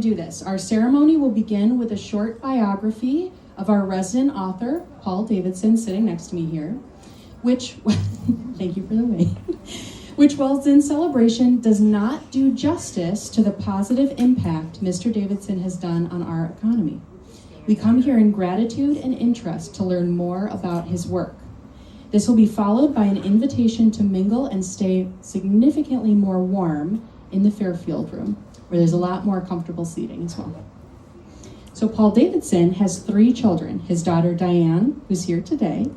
Do this. Our ceremony will begin with a short biography of our resident author, Paul Davidson, sitting next to me here, which, thank you for the wave, which, while in celebration, does not do justice to the positive impact Mr. Davidson has done on our economy. We come here in gratitude and interest to learn more about his work. This will be followed by an invitation to mingle and stay significantly more warm in the Fairfield room, where there's a lot more comfortable seating as well. So Paul Davidson has 3 children, his daughter Diane, who's here today,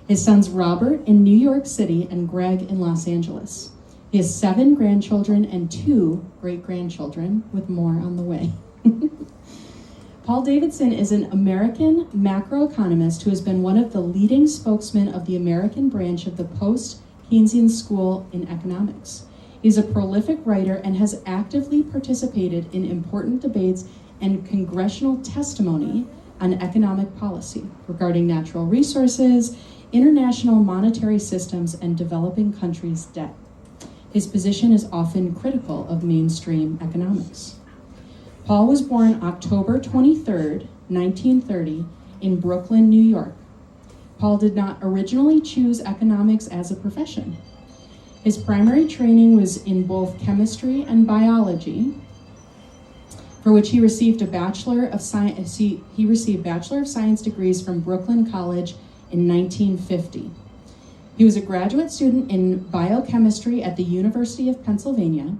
his sons Robert in New York City and Greg in Los Angeles. He has 7 grandchildren and 2 great-grandchildren, with more on the way. Paul Davidson is an American macroeconomist who has been one of the leading spokesmen of the American branch of the post-Keynesian School in Economics. He's a prolific writer and has actively participated in important debates and congressional testimony on economic policy regarding natural resources, international monetary systems, and developing countries' debt. His position is often critical of mainstream economics. Paul was born October 23rd, 1930, in Brooklyn, New York. Paul did not originally choose economics as a profession. His primary training was in both chemistry and biology, for which he received a Bachelor of Science. He received Bachelor of Science degrees from Brooklyn College in 1950. He was a graduate student in biochemistry at the University of Pennsylvania,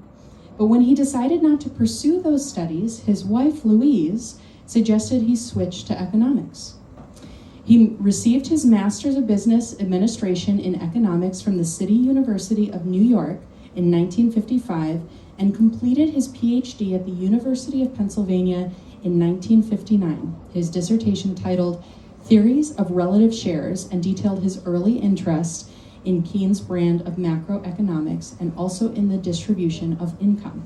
but when he decided not to pursue those studies, his wife, Louise, suggested he switch to economics. He received his Master's of Business Administration in Economics from the City University of New York in 1955 and completed his PhD at the University of Pennsylvania in 1959. His dissertation titled Theories of Relative Shares and detailed his early interest in Keynes' brand of macroeconomics and also in the distribution of income.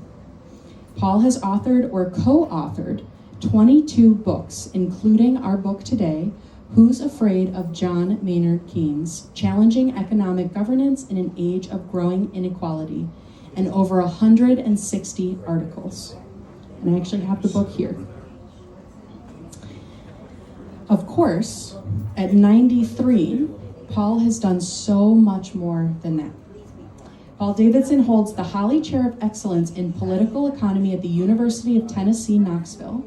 Paul has authored or co-authored 22 books, including our book today, Who's Afraid of John Maynard Keynes? Challenging Economic Governance in an Age of Growing Inequality, and over 160 articles. And I actually have the book here. Of course, at 93, Paul has done so much more than that. Paul Davidson holds the Holly Chair of Excellence in Political Economy at the University of Tennessee, Knoxville.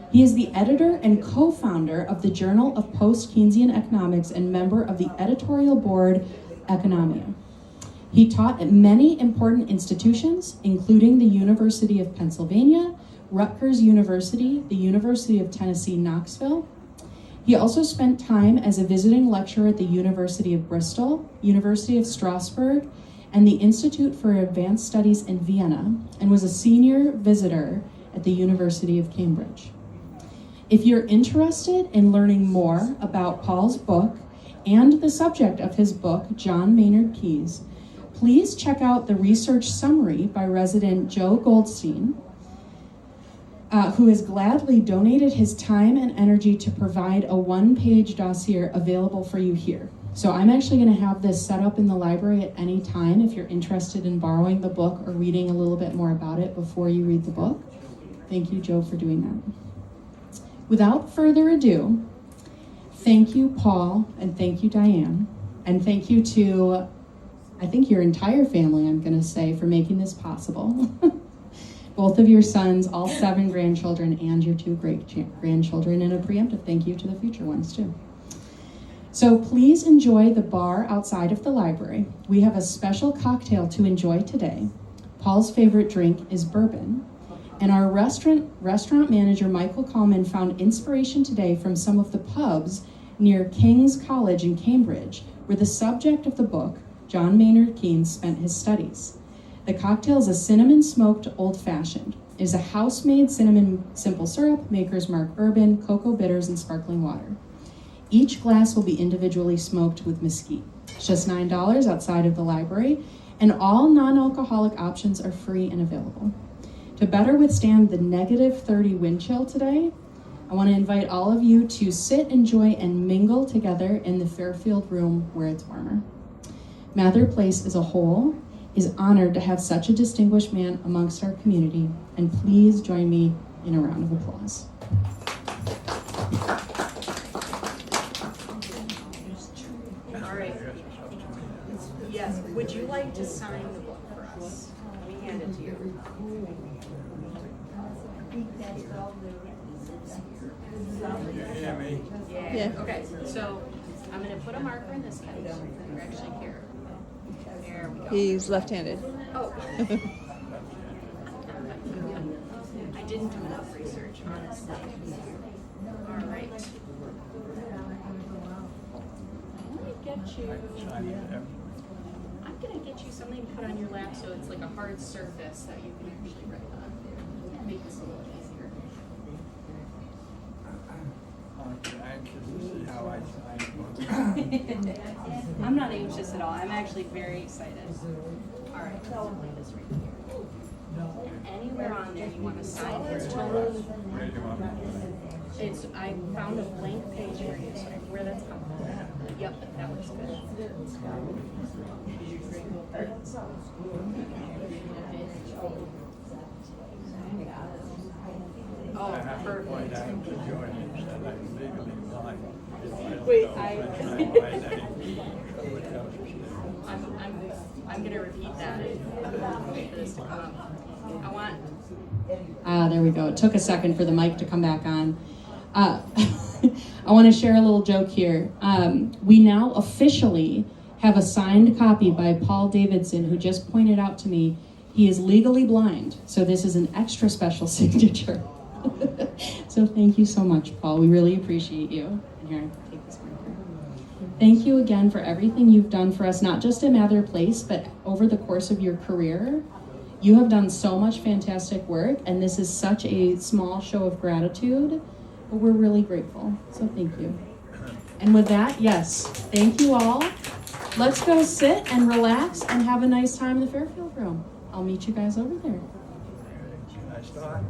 He is the editor and co-founder of the Journal of Post-Keynesian Economics and member of the editorial board Economia. He taught at many important institutions, including the University of Pennsylvania, Rutgers University, the University of Tennessee, Knoxville. He also spent time as a visiting lecturer at the University of Bristol, University of Strasbourg, and the Institute for Advanced Studies in Vienna, and was a senior visitor at the University of Cambridge. If you're interested in learning more about Paul's book and the subject of his book, John Maynard Keynes, please check out the research summary by resident Joe Goldstein, who has gladly donated his time and energy to provide a 1-page dossier available for you here. So I'm actually going to have this set up in the library at any time if you're interested in borrowing the book or reading a little bit more about it before you read the book. Thank you, Joe, for doing that. Without further ado, thank you, Paul, and thank you, Diane, and thank you to, I think, your entire family, I'm going to say, for making this possible. Both of your sons, all 7 grandchildren, and your 2 great-grandchildren, and a preemptive thank you to the future ones, too. So please enjoy the bar outside of the library. We have a special cocktail to enjoy today. Paul's favorite drink is bourbon. And our restaurant manager, Michael Kallman, found inspiration today from some of the pubs near King's College in Cambridge, where the subject of the book, John Maynard Keynes, spent his studies. The cocktail is a cinnamon-smoked old-fashioned. It is a house-made cinnamon simple syrup, Maker's Mark bourbon, cocoa bitters, and sparkling water. Each glass will be individually smoked with mesquite. It's just $9 outside of the library, and all non-alcoholic options are free and available. To better withstand the -30 wind chill today, I want to invite all of you to sit, enjoy, and mingle together in the Fairfield room where it's warmer. Mather Place as a whole is honored to have such a distinguished man amongst our community, and please join me in a round of applause. All right. Yes, would you like to sign the book for us? Let me hand it to you. Yeah. Okay, so I'm gonna put a marker in this case. You're actually here. There we go. He's left-handed. Oh. I didn't do enough research, honestly. All right. Let me get you. I'm gonna get you something to put on your lap so it's like a hard surface that you can actually write on. Make this a little easier. I'm anxious to see how I sign. I'm not anxious at all. I'm actually very excited. All right, so I'll lay this right here. Anywhere on there you want to sign, it's totally. I found a blank page for you, so where that's coming from. Yep, that looks good. Oh, perfect. Wait, I'm gonna repeat that for this to come up. I want. There we go. It took a second for the mic to come back on. I want to share a little joke here. We now officially have a signed copy by Paul Davidson, who just pointed out to me he is legally blind. So this is an extra special signature. So thank you so much, Paul. We really appreciate you. And here, take this marker. Thank you again for everything you've done for us, not just in Mather Place, but over the course of your career. You have done so much fantastic work, and this is such a small show of gratitude, but we're really grateful. So thank you. And with that, yes, thank you all. Let's go sit and relax and have a nice time in the Fairfield room. I'll meet you guys over there. Can I start?